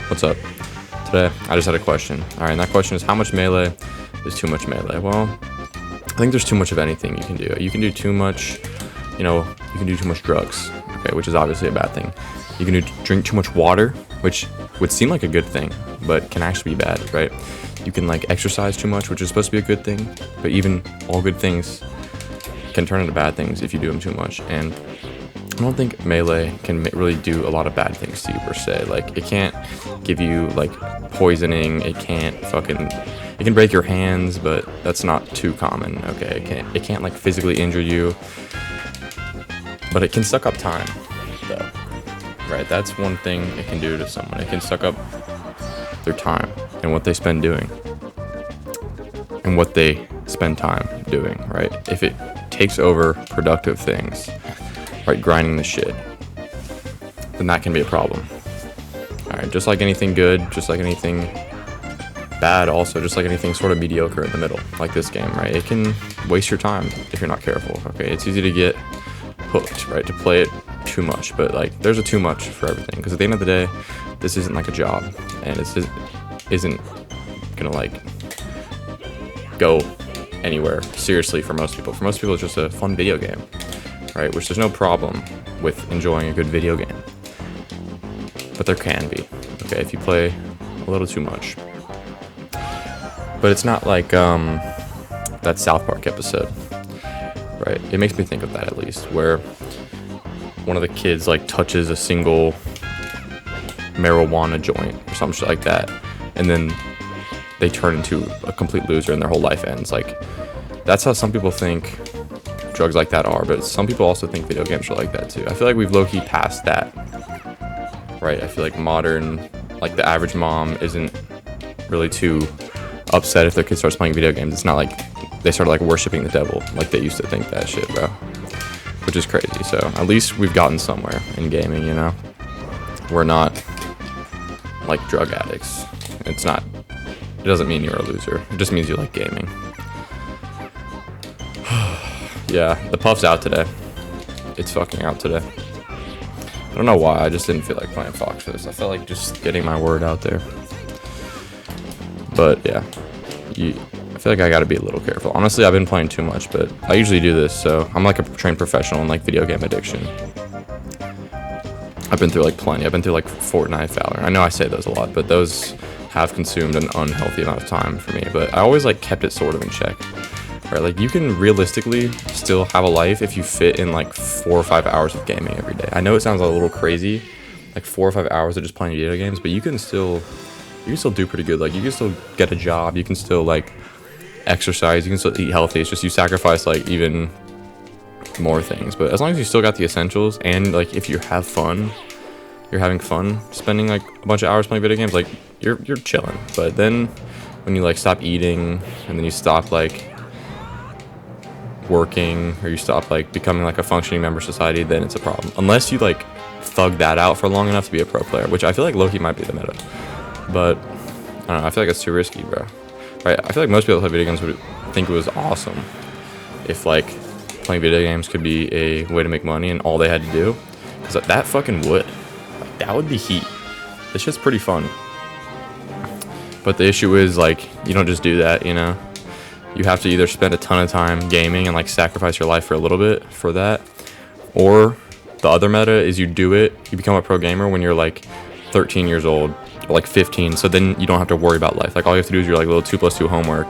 What's up? Today, I just had a question. Alright, and that question is, how much melee is too much melee? Well, I think there's too much of anything you can do. You can do too much, you can do too much drugs, okay, which is obviously a bad thing. You can drink too much water, which would seem like a good thing, but can actually be bad, right? You can, exercise too much, which is supposed to be a good thing, but even all good things can turn into bad things if you do them too much, and I don't think melee can really do a lot of bad things to you per se. It can't give you poisoning. It can break your hands, but that's not too common. Okay, it can't physically injure you, but it can suck up time, though. Right, that's one thing it can do to someone. It can suck up their time and what they spend doing, and what they spend time doing. Right, if it takes over productive things, right, grinding the shit, then that can be a problem. Alright, just like anything good, just like anything bad, also, just like anything sort of mediocre in the middle, like this game, right? It can waste your time if you're not careful, okay? It's easy to get hooked, right? To play it too much, but there's a too much for everything, because at the end of the day, this isn't a job, and it isn't gonna go anywhere seriously for most people. For most people, it's just a fun video game, right? Which there's no problem with enjoying a good video game, but there can be, okay, if you play a little too much. But it's not like that South Park episode, right? It makes me think of that, at least, where one of the kids touches a single marijuana joint or some shit like that, and then they turn into a complete loser and their whole life ends. That's how some people think drugs like that are, but some people also think video games are like that too. I feel like we've low-key passed that, right? I feel like modern, the average mom isn't really too upset if their kid starts playing video games. It's not like they start worshiping the devil like they used to think that shit, bro, which is crazy. So at least we've gotten somewhere in gaming, we're not drug addicts. It doesn't mean you're a loser, it just means you like gaming. Yeah, the puff's out today. It's fucking out today. I don't know why, I just didn't feel like playing Fox for this. I felt like just getting my word out there. But yeah, I feel like I gotta be a little careful. Honestly, I've been playing too much, but I usually do this, so I'm a trained professional in video game addiction. I've been through plenty. I've been through Fortnite, Valorant. I know I say those a lot, but those have consumed an unhealthy amount of time for me. But I always kept it sort of in check. Right, you can realistically still have a life if you fit in 4 or 5 hours of gaming every day. I know it sounds a little crazy, 4 or 5 hours of just playing video games, but you can still do pretty good. You can still get a job, you can still exercise, you can still eat healthy. It's just you sacrifice even more things. But as long as you still got the essentials, and if you have fun, you're having fun spending a bunch of hours playing video games, you're chilling. But then when you stop eating, and then you stop working, or you stop becoming a functioning member of society, then it's a problem. Unless you thug that out for long enough to be a pro player, which I feel low-key might be the meta. But I don't know, I feel it's too risky, bro. Right? I feel most people who play video games would think it was awesome if playing video games could be a way to make money and all they had to do, because that fucking would. That would be heat. This shit's pretty fun. But the issue is you don't just do that, You have to either spend a ton of time gaming and sacrifice your life for a little bit for that, or the other meta is you do it, you become a pro gamer when you're 13 years old or 15, so then you don't have to worry about life. All you have to do is your little 2+2 homework,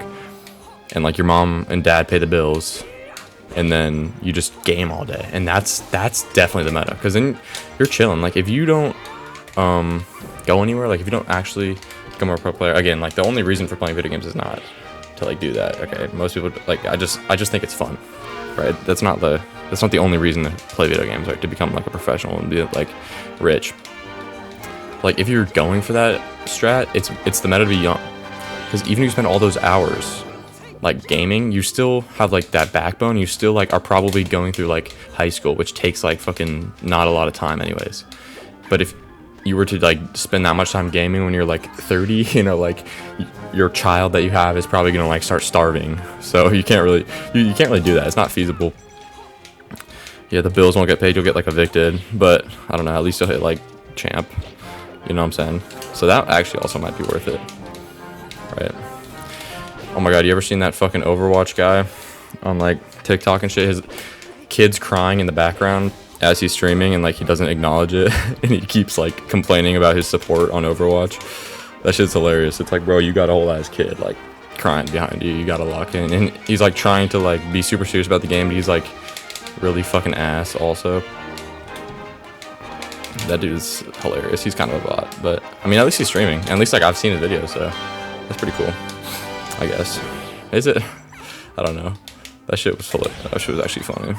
and your mom and dad pay the bills, and then you just game all day. And that's definitely the meta, because then you're chilling. If you don't go anywhere, if you don't actually become a pro player, again, the only reason for playing video games is not to do that. Okay, most people I just think it's fun, right? That's not the only reason to play video games, right? To become a professional and be rich. If you're going for that strat, it's the meta to be young, because even if you spend all those hours gaming, you still have that backbone. You still are probably going through high school, which takes fucking not a lot of time anyways. But if you were to spend that much time gaming when you're 30, your child that you have is probably gonna start starving. So you can't really do that. It's not feasible. Yeah, the bills won't get paid. You'll get evicted. But I don't know. At least you'll hit champ. You know what I'm saying? So that actually also might be worth it, right? Oh my god, you ever seen that fucking Overwatch guy on like TikTok and shit? His kid's crying in the background as he's streaming, and like he doesn't acknowledge it, and he keeps like complaining about his support on Overwatch. That shit's hilarious. It's like, bro, you got a whole ass kid like crying behind you. You gotta lock in, and he's like trying to like be super serious about the game, but he's like really fucking ass also. That dude is hilarious. He's kind of a bot, but I mean, at least he's streaming. At least like I've seen his video, so that's pretty cool, I guess. Is it? I don't know. That shit was that shit was actually funny.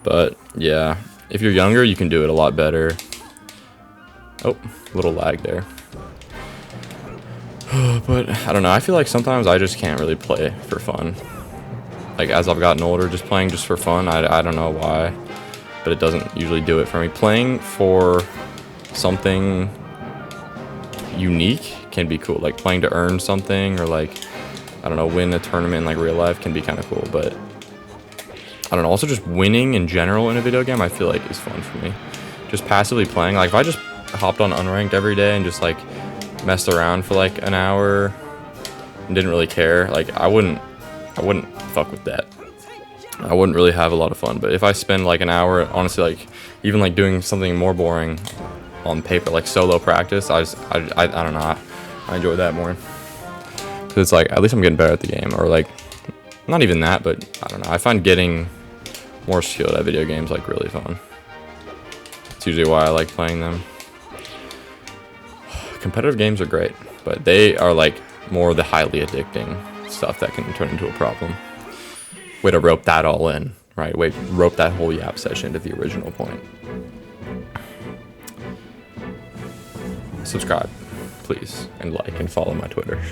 But yeah, if you're younger, you can do it a lot better. Oh, little lag there. But I don't know. I feel like sometimes I just can't really play for fun. Like as I've gotten older, just playing just for fun. I don't know why, but it doesn't usually do it for me. Playing for something unique can be cool. Like playing to earn something, or like, I don't know, win a tournament in like real life can be kind of cool. But I don't know. Also, just winning in general in a video game, I feel like is fun for me. Just passively playing. Like if I just hopped on unranked every day and just like messed around for like an hour and didn't really care, like I wouldn't fuck with that. I wouldn't really have a lot of fun. But if I spend like an hour, honestly, like even like doing something more boring on paper, like solo practice, I don't know, I enjoy that more, because it's like at least I'm getting better at the game. Or like not even that, but I don't know, I find getting more skilled at video games like really fun. It's usually why I like playing them. Competitive games are great, but they are like more the highly addicting stuff that can turn into a problem. Way to rope that all in, right? Rope that whole yap session to the original point. Subscribe, please, and like and follow my Twitter.